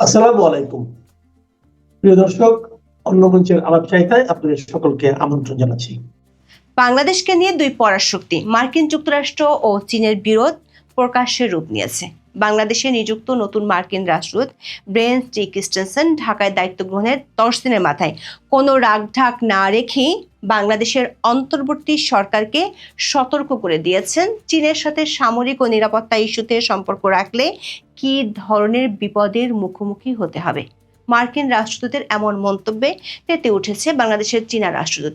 আসসালামু আলাইকুম। প্রিয় দর্শক, অন্য মঞ্চের আলাপচারিতায় আপনাদের সকলকে আমন্ত্রণ জানাচ্ছি। বাংলাদেশকে নিয়ে দুই পরাশক্তি মার্কিন যুক্তরাষ্ট্র ও চীনের বিরোধ প্রকাশ্যে রূপ নিয়েছে। বাংলাদেশে নিযুক্ত নতুন মার্কিন রাষ্ট্রদূত ব্রেন টি ক্রিস্টেনসেন ঢাকায় দায়িত্ব গ্রহণের 10 দিনের মাথায় কোনো রাগঢাক না রেখেই বাংলাদেশের অন্তর্বর্তী সরকারকে সতর্ক করে দিয়েছেন, চীনের সাথে সামরিক ও নিরাপত্তা ইস্যুতে সম্পর্ক রাখলে কী ধরনের বিপদের মুখোমুখি হতে হবে। মার্কিন রাষ্ট্রদূতের এমন মন্তব্যে তেতে উঠেছে বাংলাদেশের চীনা রাষ্ট্রদূত।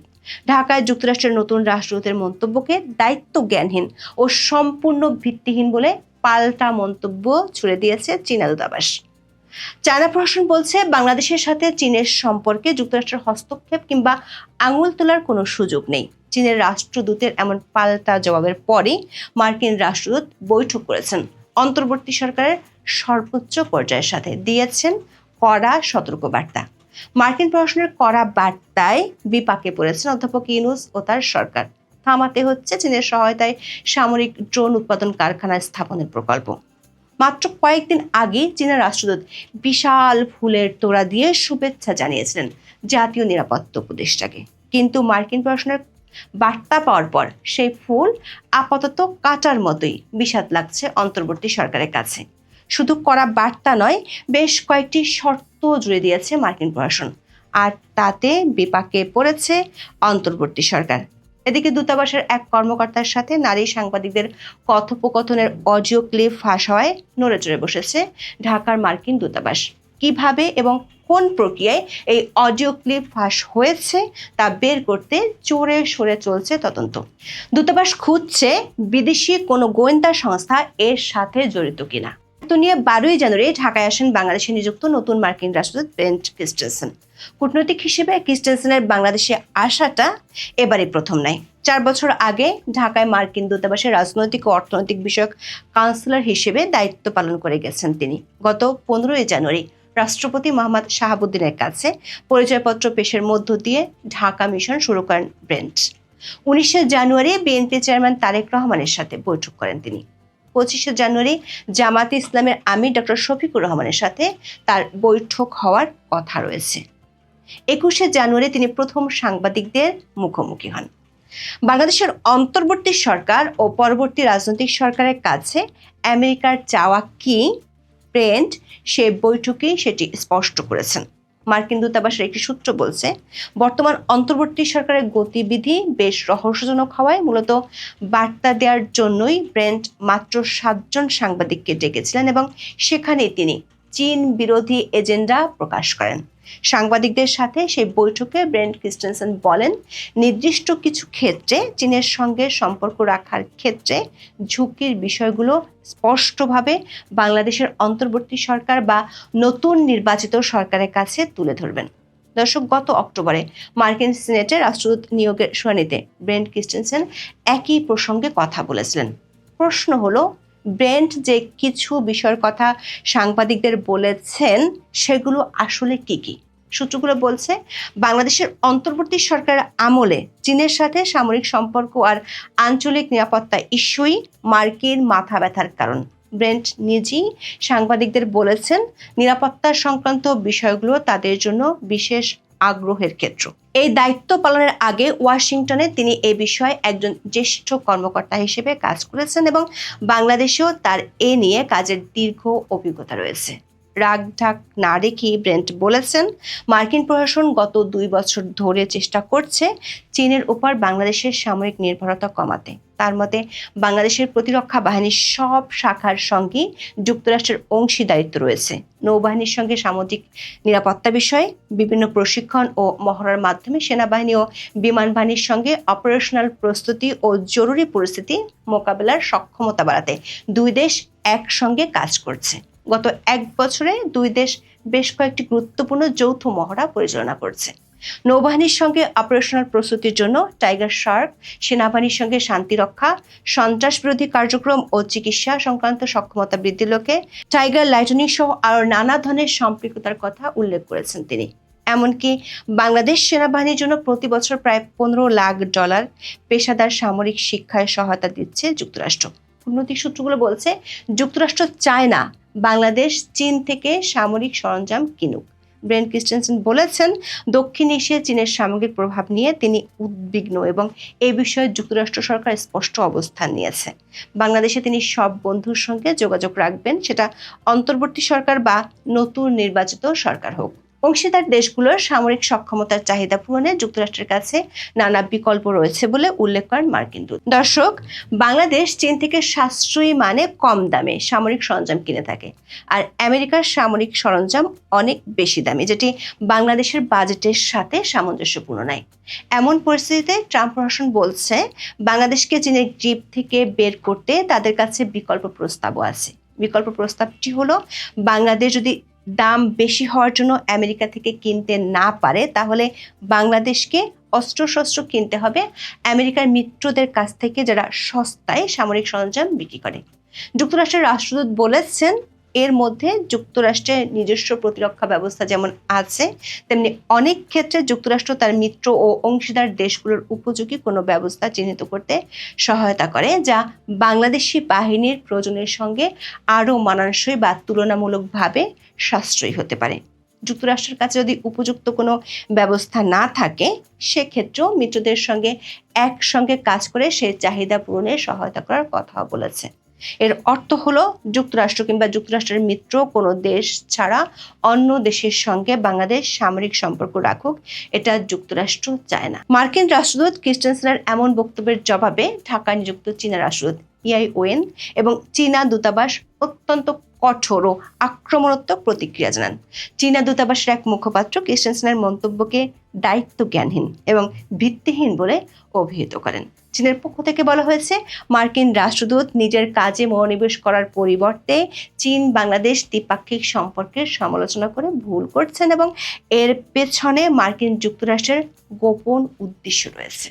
ঢাকায় যুক্তরাষ্ট্রের নতুন রাষ্ট্রদূতের মন্তব্যকে দায়িত্ব জ্ঞানহীন ও সম্পূর্ণ ভিত্তিহীন বলে পাল্টা মন্তব্য ছুড়ে দিয়েছে চীনা দূতাবাস। চায়না প্রশাসন বলছে, বাংলাদেশের সাথে চীনের সম্পর্কে যুক্তরাষ্ট্রের হস্তক্ষেপ কিংবা আঙুল তোলার কোনো সুযোগ নেই। চীনের রাষ্ট্রদূতের এমন পাল্টা জবাবের পরই মার্কিন রাষ্ট্রদূত বৈঠক করেছেন অন্তর্বর্তী সরকারের সর্বোচ্চ পর্যায়ের সাথে, দিয়েছেন কড়া সতর্কবার্তা। মার্কিন প্রশাসনের কড়া বার্তায় বিপাকে পড়েছেন অধ্যাপক ইউনূস ও তার সরকার। থামাতে হচ্ছে চীনের সহায়তায় সামরিক ড্রোন উৎপাদন কারখানা স্থাপনের প্রকল্প। মাত্র কয়েকদিন আগে চীনের রাষ্ট্রদূত বিশাল ফুলের তোড়া দিয়ে শুভেচ্ছা জানিয়েছিলেন জাতীয় নিরাপত্তা উপদেষ্টাকে, কিন্তু মার্কিন প্রশাসনের বার্তা পাওয়ার পর সেই ফুল আপাতত কাটার মতোই বিষাদ লাগছে অন্তর্বর্তী সরকারের কাছে। শুধু করা বার্তা নয়, বেশ কয়েকটি শর্ত জুড়ে দিয়েছে মার্কিন প্রশাসন, আর তাতে বিপাকে পড়েছে অন্তর্বর্তী সরকার। এদিকে দূতাবাসের এক কর্মকর্তার সাথে নারী সাংবাদিকদের কথোপকথনের অডিও ক্লিপ ফাঁস হওয়ায় নড়েচড়ে বসেছে ঢাকার মার্কিন দূতাবাস। কিভাবে এবং কোন প্রক্রিয়ায় এই অডিও ক্লিপ ফাঁস হয়েছে তা বের করতে জোরে সোরে চলছে তদন্ত। দূতাবাস খুঁজছে বিদেশি কোনো গোয়েন্দা সংস্থা এর সাথে জড়িত কিনা। নিয়ে 12ই জানুয়ারি ঢাকায় আসেন বাংলাদেশে নিযুক্ত নতুন মার্কিন রাষ্ট্রদূত ব্রেন ক্রিস্টেনসেন। কূটনৈতিক হিসেবে ক্রিস্টেনসেনের বাংলাদেশে আসাটা এবারই প্রথম নয়। 4 বছর আগে ঢাকায় মার্কিন দূতাবাসের রাজনৈতিক ও অর্থনৈতিক বিষয়ক কাউন্সিলর হিসেবে দায়িত্ব পালন করে গেছেন তিনি। গত 15ই জানুয়ারি রাষ্ট্রপতি মোহাম্মদ শাহাবুদ্দিনের কাছে পরিচয়পত্র পেশের মধ্য দিয়ে ঢাকা মিশন শুরু করেন ব্রেন্ট। 19শে জানুয়ারি বিএনপি চেয়ারম্যান তারেক রহমানের সাথে বৈঠক করেন তিনি। 25শে জানুয়ারি জামাতে ইসলামের আমির ডক্টর শফিকুর রহমানের সাথে তার বৈঠক হওয়ার কথা রয়েছে। 21শে জানুয়ারি তিনি প্রথম সাংবাদিকদের মুখোমুখি হন। বাংলাদেশের অন্তর্বর্তী সরকার ও পরবর্তী রাজনৈতিক সরকারের কাছে আমেরিকার চাওয়া কি, ব্রেন্ট সে বৈঠকেই সেটি স্পষ্ট করেছেন। মার্কিন দূতাবাসের একটি সূত্র বলছে, বর্তমান অন্তর্বর্তী সরকারের গতিবিধি বেশ রহস্যজনক হওয়ায় মূলত বার্তা দেওয়ার জন্যই ব্রেন্ট মাত্র 7 জন সাংবাদিককে ডেকেছিলেন এবং সেখানেই তিনি চীন বিরোধী এজেন্ডা প্রকাশ করেন। সাংবাদিকদের সাথে সেই বৈঠকে ব্রেন ক্রিস্টেনসেন বলেন, নির্দিষ্ট কিছু ক্ষেত্রে চীনের সঙ্গে সম্পর্ক রাখার ক্ষেত্রে ঝুঁকির বিষয়গুলো স্পষ্টভাবে বাংলাদেশের অন্তর্বর্তী সরকার বা নতুন নির্বাচিত সরকারের কাছে তুলে ধরবেন। দর্শক, গত অক্টোবরে মার্কিন সিনেটে রাষ্ট্রদূত নিয়োগের শুনানিতে ব্রেন ক্রিস্টেনসেন একই প্রসঙ্গে কথা বলেছিলেন। প্রশ্ন হলো, ব্রেন্ট যে কিছু বিষয়ের কথা সাংবাদিকদের বলেছেন সেগুলো আসলে কি কি? সূত্রগুলো বলছে, বাংলাদেশের অন্তর্বর্তী সরকারের আমলে চীনের সাথে সামরিক সম্পর্ক আর আঞ্চলিক নিরাপত্তা ইস্যুই মার্কিন মাথা ব্যথার কারণ। ব্রেন্ট নিজেই সাংবাদিকদের বলেছেন, নিরাপত্তা সংক্রান্ত বিষয়গুলো তাদের জন্য বিশেষ আগ্রহের ক্ষেত্র। এই দায়িত্ব পালনের আগে ওয়াশিংটনে তিনি এ বিষয়ে একজন জ্যেষ্ঠ কর্মকর্তা হিসেবে কাজ করেছেন এবং বাংলাদেশেও তার এ নিয়ে কাজের দীর্ঘ অভিজ্ঞতা রয়েছে। রাগঢাক না রেখেই ব্রেন্ট বলেছেন, মার্কিন প্রশাসন গত 2 বছর ধরে চেষ্টা করছে চীনের উপর বাংলাদেশের সামরিক নির্ভরতা কমাতে। তার মতে, বাংলাদেশের প্রতিরক্ষা বাহিনীর সব শাখার সঙ্গেই যুক্তরাষ্ট্রের অংশীদারিত্ব রয়েছে। নৌবাহিনীর সঙ্গে সামুদ্রিক নিরাপত্তা বিষয়ে বিভিন্ন প্রশিক্ষণ ও মহড়ার মাধ্যমে সেনাবাহিনী ও বিমান বাহিনীর সঙ্গে অপারেশনাল প্রস্তুতি ও জরুরি পরিস্থিতি মোকাবেলার সক্ষমতা বাড়াতে 2 দেশ একসঙ্গে কাজ করছে। গত 1 বছরে 2 দেশ বেশ কয়েকটি গুরুত্বপূর্ণ যৌথ মহড়া পরিচালনা করছে। নৌবাহিনীর সঙ্গে অপারেশনাল প্রস্তুতির জন্য টাইগার শার্ক, সেনাবাহিনীর সঙ্গে শান্তিরক্ষা, সন্ত্রাস বিরোধী কার্যক্রম ও চিকিৎসা সংক্রান্ত সক্ষমতা বৃদ্ধির লক্ষ্যে টাইগার লাইটনিং সহ আরও নানা ধরনের সম্পৃক্ততার কথা উল্লেখ করেছেন তিনি। এমনকি বাংলাদেশ সেনাবাহিনীর জন্য প্রতি বছর প্রায় $15 লাখ পেশাদার সামরিক শিক্ষায় সহায়তা দিচ্ছে যুক্তরাষ্ট্র। কূটনৈতিক সূত্রগুলো বলছে, যুক্তরাষ্ট্র চায় না বাংলাদেশ চীন থেকে সামরিক সরঞ্জাম কিনুক। ব্রেন ক্রিস্টেনসেন বলেছেন, দক্ষিণ এশিয়ায় চীনের সামগ্রিক প্রভাব নিয়ে তিনি উদ্বিগ্ন এবং এ বিষয়ে যুক্তরাষ্ট্র সরকার স্পষ্ট অবস্থান নিয়েছে। বাংলাদেশে তিনি সব বন্ধুর সঙ্গে যোগাযোগ রাখবেন, সেটা অন্তর্বর্তী সরকার বা নতুন নির্বাচিত সরকার হোক। অংশীদার দেশগুলোর সামরিক সক্ষমতার চাহিদা পূরণে যুক্তরাষ্ট্রের কাছে নানা বিকল্প রয়েছে বলে উল্লেখ করেন মার্কিন দূত। দর্শক, বাংলাদেশ চীন থেকে সাশ্রয়ী মানে কম দামে সামরিক সরঞ্জাম কিনে থাকে, আর আমেরিকার সামরিক সরঞ্জাম অনেক বেশি দামি, যেটি বাংলাদেশের বাজেটের সাথে সামঞ্জস্যপূর্ণ নয়। এমন পরিস্থিতিতে ট্রাম্প প্রশাসন বলছে, বাংলাদেশকে চীনের গ্রিপ থেকে বের করতে তাদের কাছে বিকল্প প্রস্তাবও আছে। বিকল্প প্রস্তাবটি হলো, বাংলাদেশ যদি দাম বেশি হওয়ার জন্য আমেরিকা থেকে কিনতে না পারে, তাহলে বাংলাদেশকে অস্ত্রশস্ত্র কিনতে হবে আমেরিকার মিত্রদের কাছ থেকে, যারা সস্তায় সামরিক সরঞ্জাম বিক্রি করে। যুক্তরাষ্ট্রের রাষ্ট্রদূত বলেছেন, এর মধ্যে যুক্তরাষ্ট্রের নিজস্ব প্রতিরক্ষা ব্যবস্থা যেমন আছে, তেমনি অনেক ক্ষেত্রে যুক্তরাষ্ট্র তার মিত্র ও অংশীদার দেশগুলোর উপযোগী কোনো ব্যবস্থা চিহ্নিত করতে সহায়তা করে, যা বাংলাদেশি বাহিনীর প্রয়োজনের সঙ্গে আরও মানানসই বা তুলনামূলকভাবে সাশ্রয়ী হতে পারে। যুক্তরাষ্ট্রের কাছে যদি উপযুক্ত কোনো ব্যবস্থা না থাকে, সেক্ষেত্রেও মিত্রদের সঙ্গে একসঙ্গে কাজ করে সেই চাহিদা পূরণে সহায়তা করার কথাও বলেছে। এর অর্থ হলো, যুক্তরাষ্ট্র কিংবা যুক্তরাষ্ট্রের মিত্র কোনো দেশ ছাড়া অন্য দেশের সঙ্গে বাংলাদেশ সামরিক সম্পর্ক রাখুক, এটা যুক্তরাষ্ট্র চায় না। মার্কিন রাষ্ট্রদূত ক্রিস্টেনসেনের এমন বক্তব্যের জবাবে ঢাকায় নিযুক্ত চীনা রাষ্ট্রদূত ইয়াই ওয়েন এবং চীনা দূতাবাস অত্যন্ত কঠোর ও আক্রমণাত্মক প্রতিক্রিয়া জানান। চীনা দূতাবাসের এক মুখপাত্র ক্রিস্টেনসেনের মন্তব্যকে দায়িত্বজ্ঞানহীন এবং ভিত্তিহীন বলে অভিহিত করেন। চীনের পক্ষ থেকে বলা হয়েছে, মার্কিন রাষ্ট্রদূত নিজের কাজে মনোনিবেশ করার পরিবর্তে চীন বাংলাদেশ দ্বিপাক্ষিক সম্পর্কের সমালোচনা করে ভুল করছেন এবং এর পেছনে মার্কিন যুক্তরাষ্ট্রের গোপন উদ্দেশ্য রয়েছে।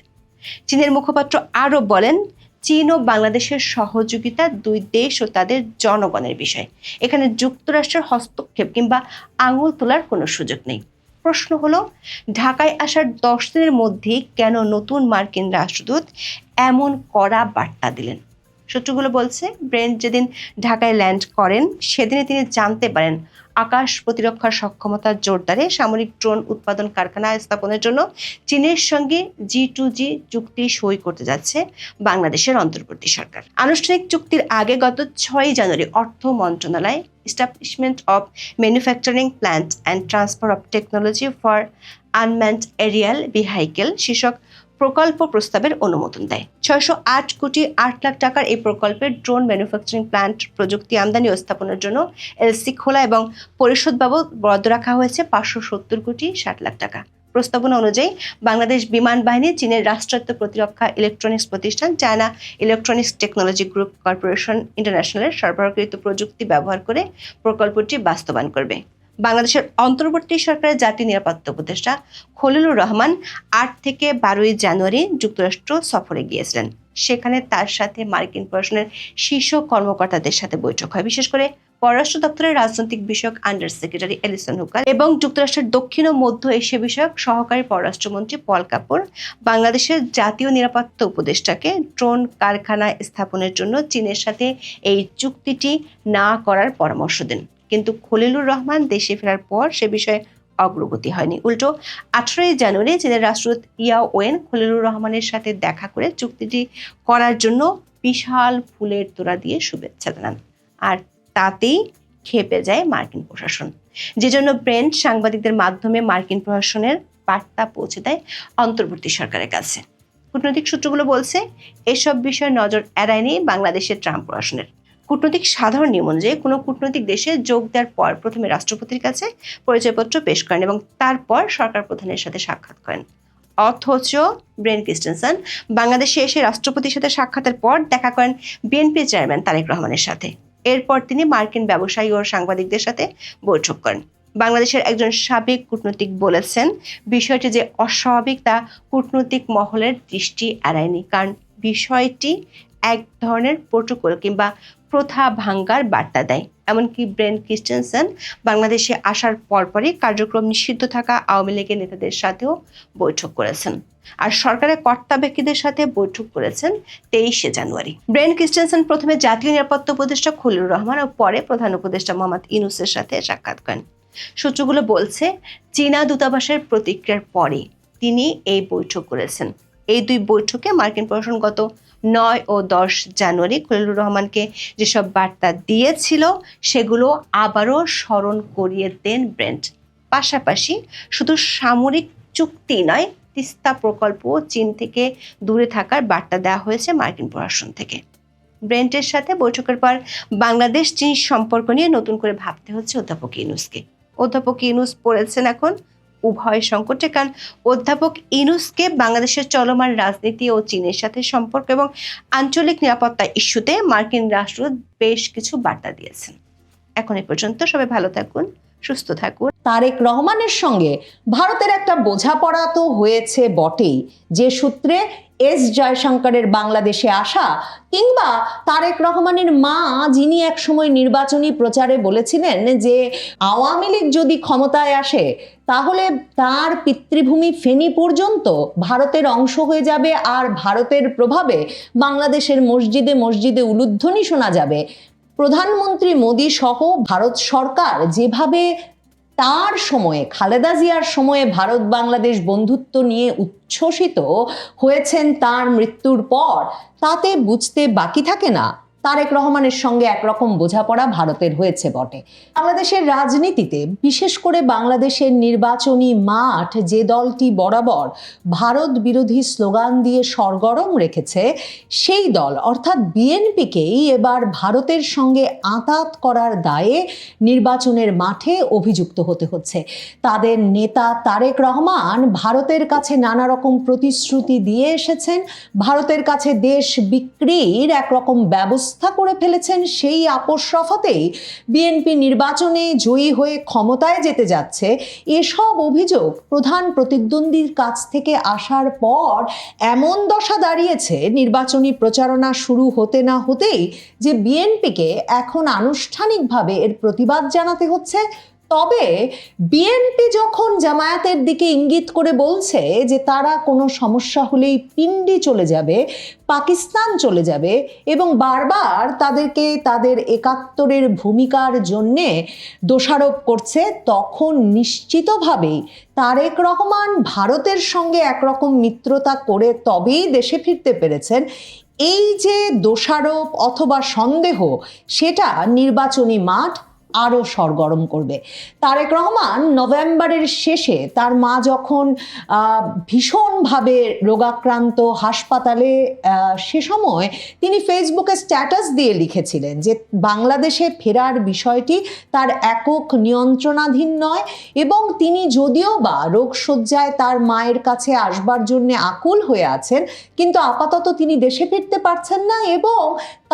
চীনের মুখপাত্র আরও বলেন, চীন ও বাংলাদেশের সহযোগিতা দুই দেশ ও তাদের জনগণের বিষয়। এখানে যুক্তরাষ্ট্রের হস্তক্ষেপ কিংবা আঙুল তোলার কোনো সুযোগ নেই। প্রশ্ন হলো, ঢাকায় আসার 10 দিনের মধ্যেই কেন নতুন মার্কিন রাষ্ট্রদূত এমন কড়া বার্তা দিলেন? সূত্রগুলো বলছে, ব্রেন্ট যেদিন ঢাকায় ল্যান্ড করেন, সেদিনে তিনি জানতে পারেন আকাশ প্রতিরক্ষার সক্ষমতা জোরদারে সামরিক ড্রোন উৎপাদন কারখানা স্থাপনের জন্য চীনের সঙ্গে G2G চুক্তি সই করতে যাচ্ছে বাংলাদেশের অন্তর্বর্তী সরকার। আনুষ্ঠানিক চুক্তির আগে গত 6 জানুয়ারি অর্থ মন্ত্রণালয় establishment of manufacturing plant and transfer of technology for unmanned Arial vehicle শীর্ষক প্রকল্প প্রস্তাবের অনুমোদন দেয়। 608 কোটি 8 লাখ টাকার এই প্রকল্পের ড্রোন ম্যানুফ্যাকচারিং প্ল্যান্ট প্রযুক্তি আমদানি ও স্থাপনের জন্য এলসি খোলা এবং পরিশোধ বাবদ বরাদ্দ রাখা হয়েছে 570 কোটি 60 লাখ টাকা। প্রস্তাবনা অনুযায়ী বাংলাদেশ বিমান বাহিনী চীনের রাষ্ট্রায়ত্ত প্রতিরক্ষা ইলেকট্রনিক্স প্রতিষ্ঠান China Electronics Technology Group Corporation ইন্টারন্যাশনালের সরবরাহকৃত প্রযুক্তি ব্যবহার করে প্রকল্পটি বাস্তবায়ন করবে। বাংলাদেশের অন্তর্বর্তী সরকারের জাতীয় নিরাপত্তা উপদেষ্টা খলিলুর রহমান 8 থেকে 12 জানুয়ারি যুক্তরাষ্ট্র সফরে গিয়েছিলেন। সেখানে তার সাথে মার্কিন প্রশাসনের শীর্ষ কর্মকর্তাদের সাথে বৈঠক হয়, বিশেষ করে পররাষ্ট্র দপ্তরের রাজনৈতিক বিষয়ক আন্ডার সেক্রেটারি এলিসন হুকার এবং যুক্তরাষ্ট্রের দক্ষিণ ও মধ্য এশিয়া বিষয়ক সহকারী পররাষ্ট্রমন্ত্রী পল কাপুর বাংলাদেশের জাতীয় নিরাপত্তা উপদেষ্টাকে ড্রোন কারখানা স্থাপনের জন্য চীনের সাথে এই চুক্তিটি না করার পরামর্শ দেন। কিন্তু খলিলুর রহমান দেশে ফেরার পর সে বিষয়ে অগ্রগতি হয়নি। উল্টো 18 জানুয়ারি চীনের রাষ্ট্রদূত ইয়া ওয়েন খলিলুর রহমানের সাথে দেখা করে চুক্তিটি করার জন্য বিশাল ফুলের তোড়া দিয়ে শুভেচ্ছা জানান, আর তাতেই ক্ষেপে যায় মার্কিন প্রশাসন, যে জন্য ব্রেন্ট সাংবাদিকদের মাধ্যমে মার্কিন প্রশাসনের বার্তা পৌঁছে দেয় অন্তর্বর্তী সরকারের কাছে। কূটনৈতিক সূত্রগুলো বলছে, এসব বিষয়ে নজর এড়ায়নি বাংলাদেশের ট্রাম্প প্রশাসনের। কূটনৈতিক সাধারণ নিয়ম অনুযায়ী কোনো কূটনৈতিক দেশে যোগ দেওয়ার পর প্রথমে রাষ্ট্রপতির কাছে পরিচয়পত্র পেশ করেন এবং তারপর সরকার প্রধানের সাথে সাক্ষাৎ করেন। অথচ ব্রেন ক্রিস্টেনসেন বাংলাদেশে এসে রাষ্ট্রপতির সাথে সাক্ষাতের পর দেখা করেন বিএনপি চেয়ারম্যান তারেক রহমানের সাথে। এরপর তিনি মার্কিন ব্যবসায়ী ও সাংবাদিকদের সাথে বৈঠক করেন। বাংলাদেশের একজন সাবেক কূটনৈতিক বলেছেন, বিষয়টি যে অস্বাভাবিক তা কূটনৈতিক মহলের দৃষ্টি এড়ায়নি, কারণ বিষয়টি এক ধরনের প্রোটোকল কিংবা প্রথা ভাঙ্গার বার্তা দেয়। এমনকি ব্রেন ক্রিস্টেনসেন বাংলাদেশে আসার পরপরই কার্যক্রম নিষিদ্ধ থাকা আওয়ামী লীগের নেতাদের সাথেও বৈঠক করেছেন, আর সরকারের কর্তা ব্যক্তিদের সাথে বৈঠক করেছেন 23শে জানুয়ারি। ব্রেন ক্রিস্টেনসেন প্রথমে জাতীয় নিরাপত্তা উপদেষ্টা খলিলুর রহমান ও পরে প্রধান উপদেষ্টা মোহাম্মদ ইউনূসের সাথে সাক্ষাৎ করেন। সূত্রগুলো বলছে, চীনা দূতাবাসের প্রতিক্রিয়ার পরে তিনি এই বৈঠক করেছেন। এই দুই বৈঠকে মার্কিন প্রশাসন গত 9 ও 10 জানুয়ারি খলিলুর রহমানকে যেসব বার্তা দিয়েছিল সেগুলো আবারও স্মরণ করিয়ে দেন ব্রেন্ট। পাশাপাশি শুধু সামরিক চুক্তি নয়, তিস্তা প্রকল্প চীন থেকে দূরে থাকার বার্তা দেওয়া হয়েছে মার্কিন প্রশাসন থেকে। ব্রেন্টের সাথে বৈঠকের পর বাংলাদেশ চীন সম্পর্ক নিয়ে নতুন করে ভাবতে হচ্ছে অধ্যাপক ইউনূসকে। অধ্যাপক ইউনূস পড়েছেন এখন উভয় সংকটে, কারণ অধ্যাপক ইউনূসকে বাংলাদেশের চলমান রাজনীতি ও চীনের সাথে সম্পর্ক এবং আঞ্চলিক নিরাপত্তা ইস্যুতে মার্কিন রাষ্ট্রদূত বেশ কিছু বার্তা দিয়েছেন। এখন এ পর্যন্ত, সবাই ভালো থাকুন, সুস্থ থাকুন। তারেক রহমানের সঙ্গে ভারতের একটা বোঝাপড়া তো হয়েছে বটেই, যে সূত্রে এস জয়শঙ্করের বাংলাদেশে আসা, কিংবা তারেক রহমানের মা যিনি একসময় নির্বাচনী প্রচারে বলেছিলেন যে আওয়ামী লীগ যদি ক্ষমতায় আসে তাহলে তার পিতৃভূমি ফেনী পর্যন্ত ভারতের অংশ হয়ে যাবে, আর ভারতের প্রভাবে বাংলাদেশের মসজিদে মসজিদে উলুধ্বনি শোনা যাবে। প্রধানমন্ত্রী মোদী সহ ভারত সরকার যেভাবে তার সময়ে, খালেদা জিয়ার সময়ে ভারত বাংলাদেশ বন্ধুত্ব নিয়ে উচ্ছ্বসিত হয়েছেন তার মৃত্যুর পর, তাতে বুঝতে বাকি থাকে না তারেক রহমানের সঙ্গে একরকম বোঝাপড়া ভারতের হয়েছে বটে। বাংলাদেশের রাজনীতিতে, বিশেষ করে বাংলাদেশের নির্বাচনী মাঠ যে দলটি বরাবর ভারত বিরোধী স্লোগান দিয়ে সরগরম রেখেছে, সেই দল অর্থাৎ বিএনপিকেই এবার ভারতের সঙ্গে আঁতাত করার দায়ে নির্বাচনের মাঠে অভিযুক্ত হতে হচ্ছে। তাদের নেতা তারেক রহমান ভারতের কাছে নানা রকম প্রতিশ্রুতি দিয়ে এসেছেন, ভারতের কাছে দেশ বিক্রির একরকম ব্যবস্থা করে ফেলেছেন। সেই আপোষ রফাতেই বিএনপি নির্বাচনে জয়ী হয়ে ক্ষমতায় যেতে যাচ্ছে, এসব অভিযোগ প্রধান প্রতিদ্বন্দ্বীর কাছ থেকে আসার পর এমন দশা দাঁড়িয়েছে নির্বাচনী প্রচারণা শুরু হতে না হতেই যে বিএনপিকে এখন আনুষ্ঠানিকভাবে এর প্রতিবাদ জানাতে হচ্ছে। তবে বিএনপি যখন জামায়াতের দিকে ইঙ্গিত করে বলছে যে তারা কোনো সমস্যা হলেই পিন্ডি চলে যাবে, পাকিস্তান চলে যাবে, এবং বারবার তাদেরকে তাদের ৭১-এর ভূমিকার জন্যে দোষারোপ করছে, তখন নিশ্চিতভাবেই তারেক রহমান ভারতের সঙ্গে একরকম মিত্রতা করে তবেই দেশে ফিরতে পেরেছেন। এই যে দোষারোপ অথবা সন্দেহ, সেটা নির্বাচনী মাঠ আরও সরগরম করবে। তারেক রহমান নভেম্বরের শেষে তার মা যখন ভীষণভাবে রোগাক্রান্ত হাসপাতালে, সে সময় তিনি ফেসবুকে স্ট্যাটাস দিয়ে লিখেছিলেন যে বাংলাদেশে ফেরার বিষয়টি তার একক নিয়ন্ত্রণাধীন নয়, এবং তিনি যদিও বা রোগশয্যায় তার মায়ের কাছে আসবার জন্য আকুল হয়ে আছেন, কিন্তু আপাতত তিনি দেশে ফিরতে পারছেন না, এবং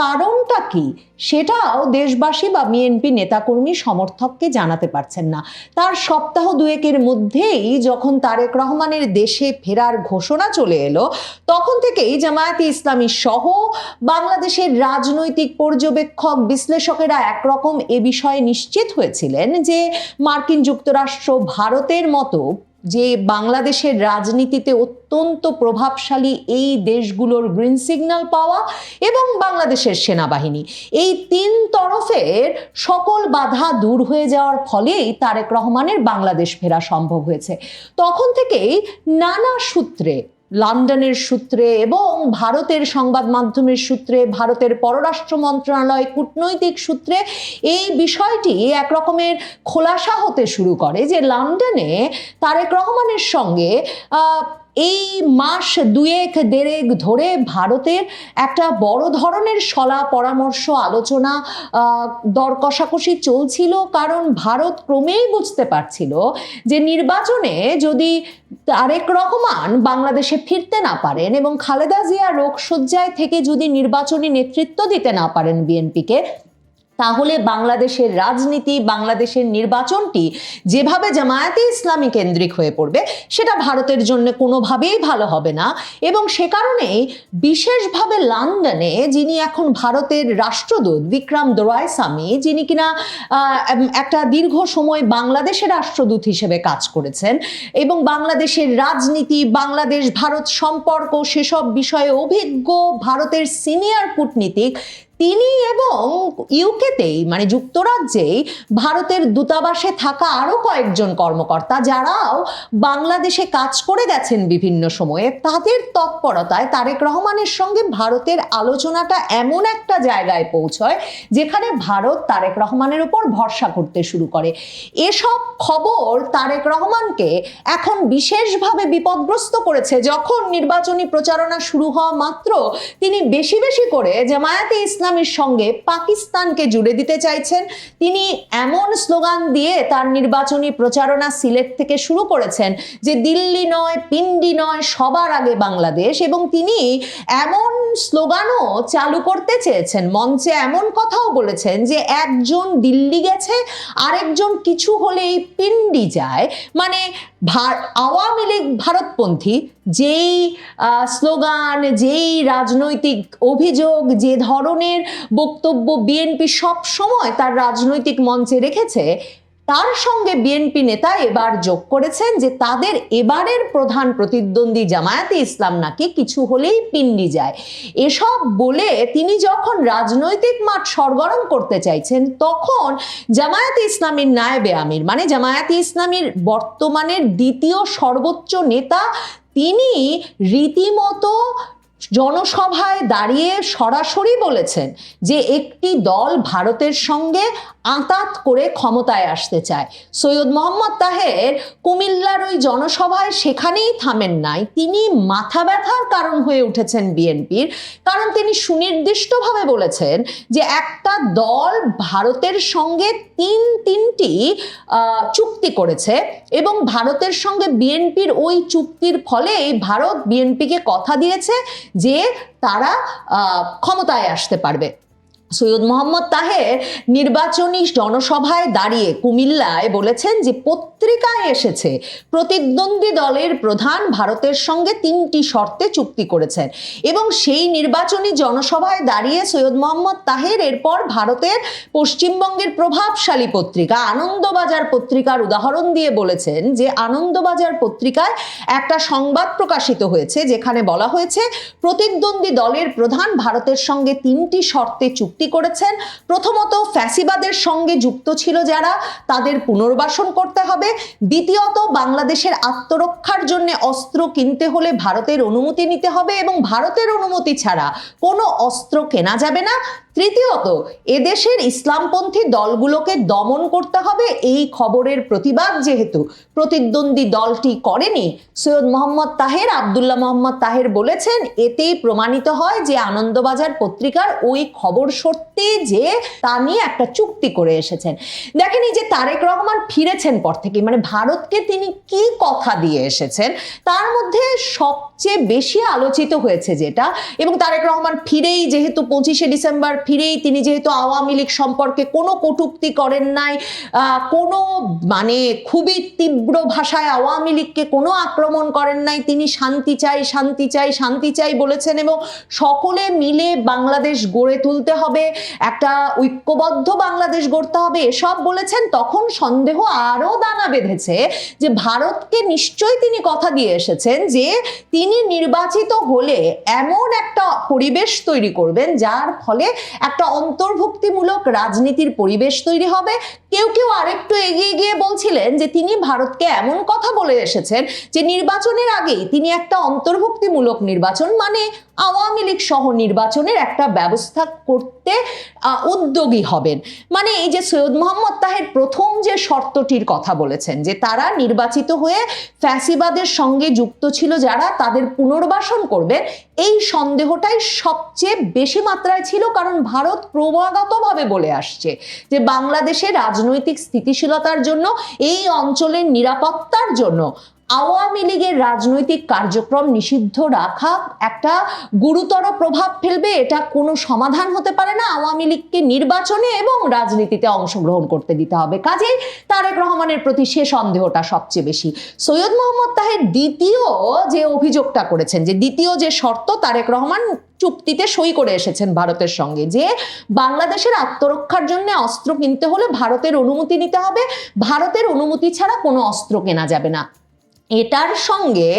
কারণটা কি সেটাও দেশবাসী বা বিএনপি নেতাকর্মী সমর্থককে জানাতে পারছেন না। তার সপ্তাহ দুয়েকের মধ্যেই যখন তারেক রহমানের দেশে ফেরার ঘোষণা চলে এলো, তখন থেকেই জামায়াতে ইসলামী সহ বাংলাদেশের রাজনৈতিক পর্যবেক্ষক বিশ্লেষকেরা একরকম এ বিষয়ে নিশ্চিত হয়েছিলেন যে মার্কিন যুক্তরাষ্ট্র, ভারতের মতো যে বাংলাদেশের রাজনীতিতে অত্যন্ত প্রভাবশালী এই দেশগুলোর গ্রিন সিগন্যাল পাওয়া এবং বাংলাদেশের সেনাবাহিনী, এই তিন তরফের সকল বাধা দূর হয়ে যাওয়ার ফলেই তারেক রহমানের বাংলাদেশ ফেরা সম্ভব হয়েছে। তখন থেকেই নানা সূত্রে, লন্ডনের সূত্রে এবং ভারতের সংবাদ মাধ্যমের সূত্রে, ভারতের পররাষ্ট্র মন্ত্রণালয় কূটনৈতিক সূত্রে এই বিষয়টি একরকমের খোলাসা হতে শুরু করে যে লন্ডনে তারেক রহমানের সঙ্গে এই মাস দুয়েক দেড়েক ধরে ভারতের একটা বড় ধরনের সলা পরামর্শ, আলোচনা, দর কষাকষি চলছিল, কারণ ভারত ক্রমেই বুঝতে পারছিল যে নির্বাচনে যদি তারেক রহমান বাংলাদেশে ফিরতে না পারেন এবং খালেদা জিয়া রোগশয্যায় থেকে যদি নির্বাচনী নেতৃত্ব দিতে না পারেন বিএনপিকে, তাহলে বাংলাদেশের রাজনীতি, বাংলাদেশের নির্বাচনটি যেভাবে জামায়াতে ইসলামী কেন্দ্রিক হয়ে পড়বে, সেটা ভারতের জন্য কোনোভাবেই ভালো হবে না। এবং সে কারণেই বিশেষভাবে লন্ডনে যিনি এখন ভারতের রাষ্ট্রদূত বিক্রম দোরাইস্বামী, যিনি কিনা একটা দীর্ঘ সময় বাংলাদেশের রাষ্ট্রদূত হিসেবে কাজ করেছেন এবং বাংলাদেশের রাজনীতি, বাংলাদেশ ভারত সম্পর্ক সেসব বিষয়ে অভিজ্ঞ ভারতের সিনিয়র কূটনীতিক, তিনি এবং ইউকেতেই মানে যুক্তরাজ্যেই ভারতের দূতাবাসে থাকা আরো কয়েকজন কর্মকর্তা যারাও বাংলাদেশে কাজ করে গেছেন বিভিন্ন সময়ে, তাদের তৎপরতায় তারেক রহমানের সঙ্গে ভারতের আলোচনাটা এমন একটা জায়গায় পৌঁছয় যেখানে ভারত তারেক রহমানের উপর ভরসা করতে শুরু করে। এসব খবর তারেক রহমানকে এখন বিশেষভাবে বিপদগ্রস্ত করেছে। যখন নির্বাচনী প্রচারণা শুরু হওয়া মাত্র তিনি বেশি বেশি করে জামায়াতে ইসলামীর সঙ্গে পাকিস্তানকে জুড়ে দিতে চাইছেন। তিনি এমন স্লোগান দিয়ে তার নির্বাচনী প্রচারণা সিলেট থেকে শুরু করেছেন যে দিল্লি নয়, পিন্ডি নয়, সবার আগে বাংলাদেশ। এবং তিনি এমন স্লোগানও চালু করতে চেয়েছেন, মঞ্চে এমন কথাও বলেছেন যে একজন দিল্লি গেছে, আরেকজন কিছু হলেই পিন্ডি যায়। মানে আওয়ামী লীগ ভারতপন্থী যেই স্লোগান, যেই রাজনৈতিক অভিযোগ, যে ধরনের বক্তব্য বিএনপি সব সময় তার রাজনৈতিক মঞ্চে রেখেছে, তার সঙ্গে বিএনপি নেতা এবার যোগ করেছেন যে তাদের এবারের প্রধান প্রতিদ্বন্দ্বী জামায়াতে ইসলাম নাকি কিছু হলেই পিন্ডি যায়। এসব বলে তিনি যখন রাজনৈতিক মাঠ সরগরম করতে চাইছেন, তখন জামায়াতে ইসলামীর নায়েবে আমির মানে জামায়াতে ইসলামীর বর্তমানের দ্বিতীয় সর্বোচ্চ নেতা, তিনি রীতিমতো জনসভায় দাঁড়িয়ে সরাসরি বলেছেন যে একটি দল ভারতের সঙ্গে আঁতাত করে ক্ষমতায় আসতে চায়। সৈয়দ মোহাম্মদ তাহের কুমিল্লার ওই জনসভায় সেখানেই থামেন নাই, তিনি মাথা ব্যথার কারণ হয়ে উঠেছেন বিএনপির। কারণ তিনি সুনির্দিষ্টভাবে বলেছেন যে একটা দল ভারতের সঙ্গে তিনটি চুক্তি করেছে এবং ভারতের সঙ্গে বিএনপির ওই চুক্তির ফলে ভারত বিএনপিকে কথা দিয়েছে যে তারা ক্ষমতায় আসতে পারবে। সৈয়দ মোহাম্মদ তাহের নির্বাচনী জনসভায় দাঁড়িয়ে কুমিল্লায় বলেছেন যে পত্রিকায় এসেছে প্রতিদ্বন্দ্বী দলের প্রধান ভারতের সঙ্গে 3টি শর্তে চুক্তি করেছেন। এবং সেই নির্বাচনী জনসভায় দাঁড়িয়ে সৈয়দ মোহাম্মদ তাহের এরপর ভারতের পশ্চিমবঙ্গের প্রভাবশালী পত্রিকা আনন্দবাজার পত্রিকার উদাহরণ দিয়ে বলেছেন যে আনন্দবাজার পত্রিকায় একটা সংবাদ প্রকাশিত হয়েছে যেখানে বলা হয়েছে প্রতিদ্বন্দ্বী দলের প্রধান ভারতের সঙ্গে 3টি শর্তে চুক্তি করেছেন। প্রথমত, ফ্যাসিবাদের সঙ্গে যুক্ত ছিল যারা, তাদের পুনর্বাসন করতে হবে। দ্বিতীয়ত, বাংলাদেশের আত্মরক্ষার জন্য অস্ত্র কিনতে হলে ভারতের অনুমতি নিতে হবে এবং ভারতের অনুমতি ছাড়া কোনো অস্ত্র কেনা যাবে না। তৃতীয়ত, এদেশের ইসলামপন্থী দলগুলোকে দমন করতে হবে। এই খবরের প্রতিবাদ যেহেতু প্রতিদ্বন্দ্বী দলটি করেনি, সৈয়দ মোহাম্মদ তাহের, আব্দুল্লাহ মোহাম্মদ তাহের বলেছেন এতেই প্রমাণিত হয় যে আনন্দবাজার পত্রিকার ওই খবর সত্যি, যে তা নিয়ে একটা চুক্তি করে এসেছেন। দেখেন, এই যে তারেক রহমান ফিরেছেন পর থেকে, মানে ভারতকে তিনি কি কথা দিয়ে এসেছেন তার মধ্যে সবচেয়ে বেশি আলোচিত হয়েছে যেটা, এবং তারেক রহমান ফিরেই যেহেতু 25শে ডিসেম্বর ফিরেই তিনি যেহেতু আওয়ামী লীগ সম্পর্কে কোনো কটূক্তি করেন নাই, কোনো মানে খুবই তীব্র ভাষায় আওয়ামী লীগকে কোনো আক্রমণ করেন নাই, তিনি শান্তি চাই শান্তি চাই শান্তি চাই বলেছেন এবং সকলে মিলে বাংলাদেশ গড়ে তুলতে হবে, একটা ঐক্যবদ্ধ বাংলাদেশ গড়তে হবে, এসব বলেছেন। তখন সন্দেহ আরো দানা বেঁধেছে যে ভারতকে নিশ্চয়ই তিনি কথা দিয়ে এসেছেন যে তিনি নির্বাচিত হলে এমন একটা পরিবেশ তৈরি করবেন যার ফলে একটা অন্তর্ভুক্তিমূলক রাজনীতির পরিবেশ তৈরি হবে। কেউ কেউ আরেকটু এগিয়ে গিয়ে বলছিলেন যে তিনি ভারতকে এমন কথা বলে এসেছেন যে নির্বাচনের আগেই তিনি একটা অন্তর্ভুক্তিমূলক নির্বাচন মানে আওয়ামী লীগ সহ নির্বাচনের একটা ব্যবস্থা করতে উদ্যোগী হবেন। মানে এই যে সৈয়দ মোহাম্মদ তাহের প্রথম যে শর্তটির কথা বলেছেন যে তারা নির্বাচিত হয়ে ফ্যাসিবাদের সঙ্গে যুক্ত ছিল যারা, তাদের পুনর্বাসন করবেন, এই সন্দেহটাই সবচেয়ে বেশি মাত্রায় ছিল। কারণ ভারত ক্রমাগতভাবে বলে আসছে যে বাংলাদেশের রাজনৈতিক স্থিতিশীলতার জন্য, এই অঞ্চলের নিরাপত্তার জন্য আওয়ামী লীগের রাজনৈতিক কার্যক্রম নিষিদ্ধ রাখা একটা গুরুতর প্রভাব ফেলবে, এটা কোনো সমাধান হতে পারে না। আওয়ামী লীগকে নির্বাচনে এবং রাজনীতিতে অংশগ্রহণ করতে দিতে হবে। কাজেই তারেক রহমানের প্রতি সে সন্দেহটা সবচেয়ে বেশি। সৈয়দ মোহাম্মদ তাহের দ্বিতীয় যে অভিযোগটা করেছেন, যে দ্বিতীয় যে শর্ত তারেক রহমান চুক্তিতে সই করে এসেছেন ভারতের সঙ্গে, যে বাংলাদেশের আত্মরক্ষার জন্য অস্ত্র কিনতে হলে ভারতের অনুমতি নিতে হবে, ভারতের অনুমতি ছাড়া কোনো অস্ত্র কেনা যাবে না। এটার সঙ্গে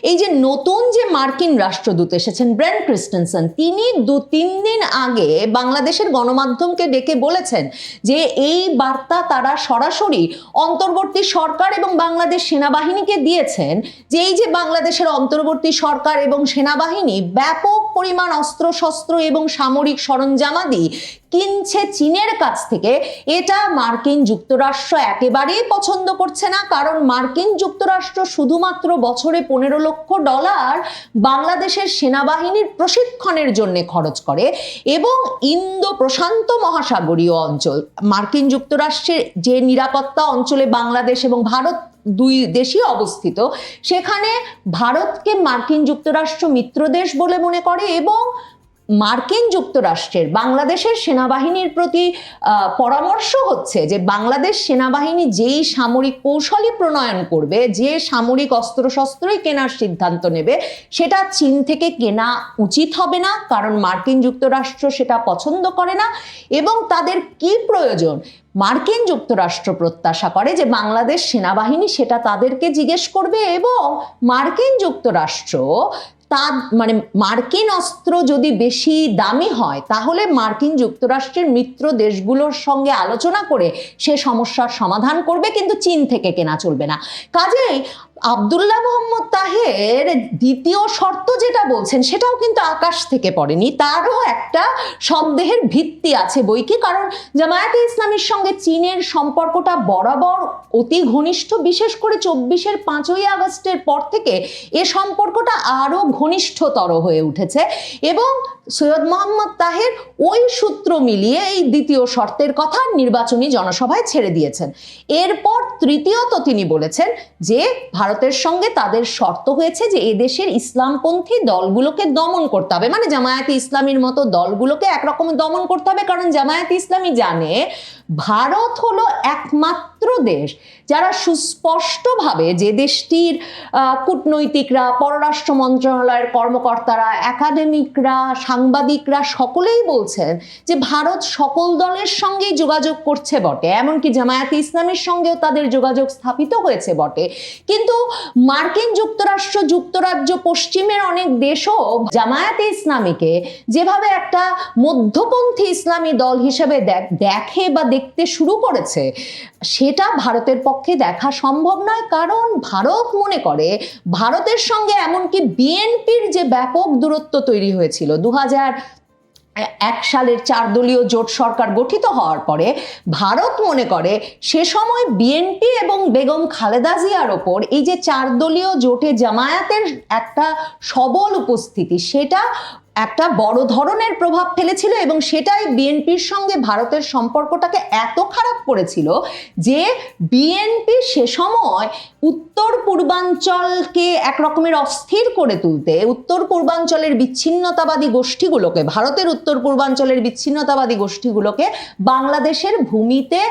এই যে নতুন যে মার্কিন রাষ্ট্রদূত এসেছেন ব্রেন ক্রিস্টেনসন, তিনি 2-3 দিন আগে বাংলাদেশের গণমাধ্যমকে ডেকে বলেছেন যে এই বার্তা তারা সরাসরি অন্তর্বর্তী সরকার এবং বাংলাদেশ সেনাবাহিনীকে দিয়েছেন, যে এই যে বাংলাদেশের অন্তর্বর্তী সরকার এবং সেনাবাহিনী ব্যাপক পরিমাণ অস্ত্রশস্ত্র এবং সামরিক সরঞ্জামাদি কিনছে চীনের কাছ থেকে, এটা মার্কিন যুক্তরাষ্ট্র একেবারেই পছন্দ করছে না। কারণ মার্কিন যুক্তরাষ্ট্র শুধুমাত্র বছরে $15 লক্ষ বাংলাদেশের সেনাবাহিনীর প্রশিক্ষণের জন্য খরচ করে, এবং ইন্দো প্রশান্ত মহাসাগরীয় অঞ্চল, মার্কিন যুক্তরাষ্ট্রের যে নিরাপত্তা অঞ্চলে বাংলাদেশ এবং ভারত দুই দেশই অবস্থিত, সেখানে ভারতকে মার্কিন যুক্তরাষ্ট্র মিত্রদেশ বলে মনে করে, এবং মার্কিন যুক্তরাষ্ট্রের বাংলাদেশের সেনাবাহিনীর প্রতি পরামর্শ হচ্ছে যে বাংলাদেশ সেনাবাহিনী যেই সামরিক কৌশলই প্রণয়ন করবে, যে সামরিক অস্ত্রশস্ত্রই কেনার সিদ্ধান্ত নেবে, সেটা চীন থেকে কেনা উচিত হবে না, কারণ মার্কিন যুক্তরাষ্ট্র সেটা পছন্দ করে না। এবং তাদের কি প্রয়োজন, মার্কিন যুক্তরাষ্ট্র প্রত্যাশা করে যে বাংলাদেশ সেনাবাহিনী সেটা তাদেরকে জিজ্ঞেস করবে, এবং মার্কিন যুক্তরাষ্ট্র মানে মার্কিন অস্ত্র যদি বেশি দামি হয় তাহলে মার্কিন যুক্তরাষ্ট্রের মিত্র দেশগুলোর সঙ্গে আলোচনা করে সে সমস্যার সমাধান করবে, কিন্তু চীন থেকে কেনা চলবে না। কাজেই আব্দুল্লাহ মোহাম্মদ তাহের দ্বিতীয় শর্ত যেটা বলছেন সেটাও কিন্তু আকাশ থেকে পড়েনি, তারও একটা সন্দেহের ভিত্তি আছে বইকি। কারণ জামায়াতে ইসলামীর সঙ্গে চীনের সম্পর্কটা বরাবর অতি ঘনিষ্ঠ, বিশেষ করে 24-এর 5ই আগস্টের পর থেকে এ সম্পর্কটা আরো ঘনিষ্ঠতর হয়ে উঠেছে, এবং সৈয়দ মোহাম্মদ তাহের ওই সূত্র মিলিয়ে এই দ্বিতীয় শর্তের কথা নির্বাচনী জনসভায় ছেড়ে দিয়েছেন। এরপর তৃতীয়ত তিনি বলেছেন যে ভারতের সঙ্গে তাদের শর্ত হয়েছে যে এদেশের ইসলামপন্থী দলগুলোকে দমন করতে হবে, মানে জামায়াতে ইসলামীর মতো দলগুলোকে একরকম দমন করতে হবে। কারণ জামায়াতে ইসলামী জানে ভারত হলো একমাত্র দেশ যারা সুস্পষ্টভাবে, যে দেশটির কূটনৈতিকরা, পররাষ্ট্র মন্ত্রণালয়ের কর্মকর্তারা, একাডেমিকরা, সাংবাদিকরা সকলেই বলছেন যে ভারত সকল দলের সঙ্গেই যোগাযোগ করছে বটে, এমনকি জামায়াতে ইসলামীর সঙ্গেও তাদের যোগাযোগ স্থাপিত হয়েছে বটে, কিন্তু মার্কিন যুক্তরাষ্ট্র, যুক্তরাজ্য, পশ্চিমের অনেক দেশও জামায়াতে ইসলামীকে যেভাবে একটা মধ্যপন্থী ইসলামী দল হিসেবে দেখে বা দেখতে শুরু করেছে, সেটা ভারতের পক্ষে দেখা সম্ভব নয়। কারণ ভারত মনে করে ভারতের সঙ্গে এমনকি বিএনপির যে ব্যাপক দূরত্ব তৈরি হয়েছিল 2001 সালের 4 দলীয় জোট সরকার গঠিত হওয়ার পরে, ভারত মনে করে সে সময় বিএনপি এবং বেগম খালেদা জিয়ার ওপর এই যে 4 দলীয় জোটে জামায়াতের একটা সবল উপস্থিতি, সেটা একটা বড় ধরনের প্রভাব ফেলেছিল, এবং সেটাই বিএনপির সঙ্গে ভারতের সম্পর্কটাকে এত খারাপ করেছিল যে বিএনপি সে সময় উত্তর পূর্বাঞ্চলকে এক রকমের অস্থির করে তুলতে, উত্তর পূর্বাঞ্চলের বিচ্ছিন্নতাবাদী গোষ্ঠীগুলোকে, ভারতের উত্তর পূর্বাঞ্চলের বিচ্ছিন্নতাবাদী গোষ্ঠীগুলোকে বাংলাদেশের ভূমিতে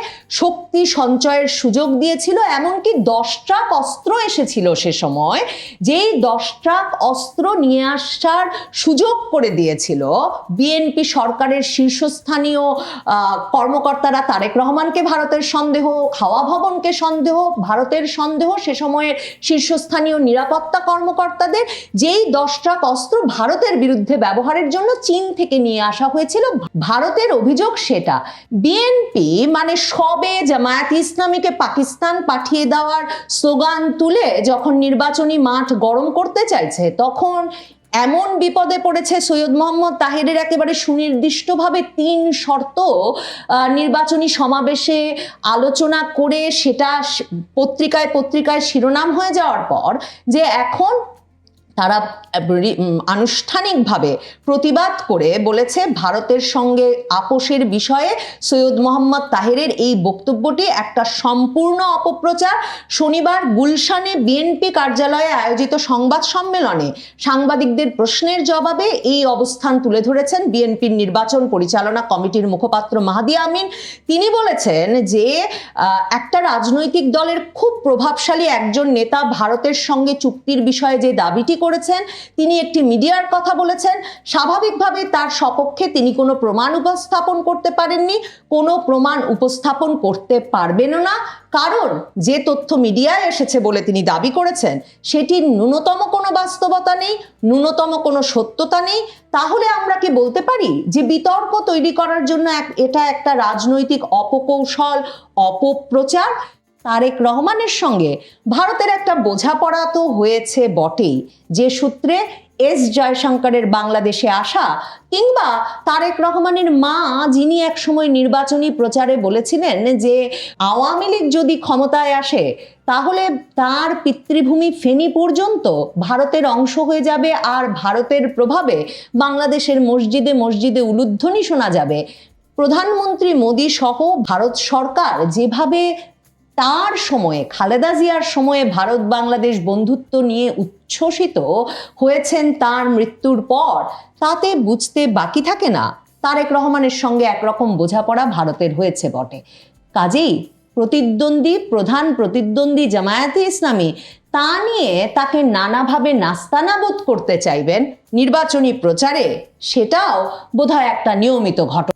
শক্তি সঞ্চয়ের সুযোগ দিয়েছিল। এমনকি 10 ট্রাক অস্ত্র এসেছিল সে সময়, যেই 10 ট্রাক অস্ত্র নিয়ে আসার সুযোগ করে দিয়েছিল বিএনপি সরকারের শীর্ষস্থানীয় কর্মকর্তারা। তারেক রহমানকে ভারতের সন্দেহ, খাওয়া ভবনকে সন্দেহ, ভারতের সন্দেহ, সে সময়ের শীর্ষস্থানীয় নিরাপত্তা কর্মকর্তাদের, যেই 10 ট্রাক অস্ত্র ভারতের বিরুদ্ধে ব্যবহারের জন্য চীন থেকে নিয়ে আসা হয়েছিল। ভারতের অভিযোগ সেটা বিএনপি মানে সবে জামায়াত ইসলামীকে পাকিস্তান পাঠিয়ে দেওয়ার স্লোগান তুলে যখন নির্বাচনী মাঠ গরম করতে চাইছে, তখন এমন বিপদে পড়েছে সৈয়দ মোহাম্মদ তাহেরের একেবারে সুনির্দিষ্টভাবে 3 শর্ত নির্বাচনী সমাবেশে আলোচনা করে সেটা পত্রিকায় শিরোনাম হয়ে যাওয়ার পর, যে এখন তারা আনুষ্ঠানিকভাবে প্রতিবাদ করে বলেছে ভারতের সঙ্গে আপোষের বিষয়ে সৈয়দ মোহাম্মদ তাহেরের এই বক্তব্যটি একটা সম্পূর্ণ অপপ্রচার। শনিবার গুলশানে বিএনপি কার্যালয়ে আয়োজিত সংবাদ সম্মেলনে সাংবাদিকদের প্রশ্নের জবাবে এই অবস্থান তুলে ধরেছেন বিএনপির নির্বাচন পরিচালনা কমিটির মুখপাত্র মাহদি আমিন। তিনি বলেছেন যে একটা রাজনৈতিক দলের খুব প্রভাবশালী একজন নেতা ভারতের সঙ্গে চুক্তির বিষয়ে যে দাবিটি করেছেন, তিনি একটি মিডিয়ার কথা বলেছেন। স্বাভাবিকভাবে তার সপক্ষে তিনি কোনো প্রমাণ উপস্থাপন করতে পারেননি, কোনো প্রমাণ উপস্থাপন করতে পারবেনও না, কারণ যে তথ্য মিডিয়ায় এসেছে বলে তিনি দাবি করেছেন সেটির ন্যূনতম কোনো বাস্তবতা নেই, ন্যূনতম কোনো সত্যতা নেই। তাহলে আমরা কি বলতে পারি যে বিতর্ক তৈরি করার জন্য এটা একটা রাজনৈতিক অপকৌশল, অপপ্রচার? তারেক রহমানের সঙ্গে ভারতের একটা বোঝাপড়া তো হয়েছে বটেই, যে সূত্রে এস জয়শঙ্করের বাংলাদেশে আসা, কিংবা তারেক রহমানের মা যিনি একসময় নির্বাচনী প্রচারে বলেছিলেন যে আওয়ামী লীগ যদি ক্ষমতায় আসে তাহলে তার পিতৃভূমি ফেনী পর্যন্ত ভারতের অংশ হয়ে যাবে আর ভারতের প্রভাবে বাংলাদেশের মসজিদে মসজিদে উলুধ্বনি শোনা যাবে। প্রধানমন্ত্রী মোদী সহ ভারত সরকার যেভাবে তার সময়ে, খালেদা জিয়ার সময়ে ভারত বাংলাদেশ বন্ধুত্ব নিয়ে উচ্ছ্বসিত হয়েছেন তার মৃত্যুর পর, তাতে বুঝতে বাকি থাকে না তারেক রহমানের সঙ্গে একরকম বোঝাপড়া ভারতের হয়েছে বটে। কাজেই প্রধান প্রতিদ্বন্দ্বী জামায়াতে ইসলামী তা নিয়ে তাকে নানাভাবে নাস্তানাবুদ করতে চাইবেন নির্বাচনী প্রচারে, সেটাও বোধহয় একটা নিয়মিত ঘটনা।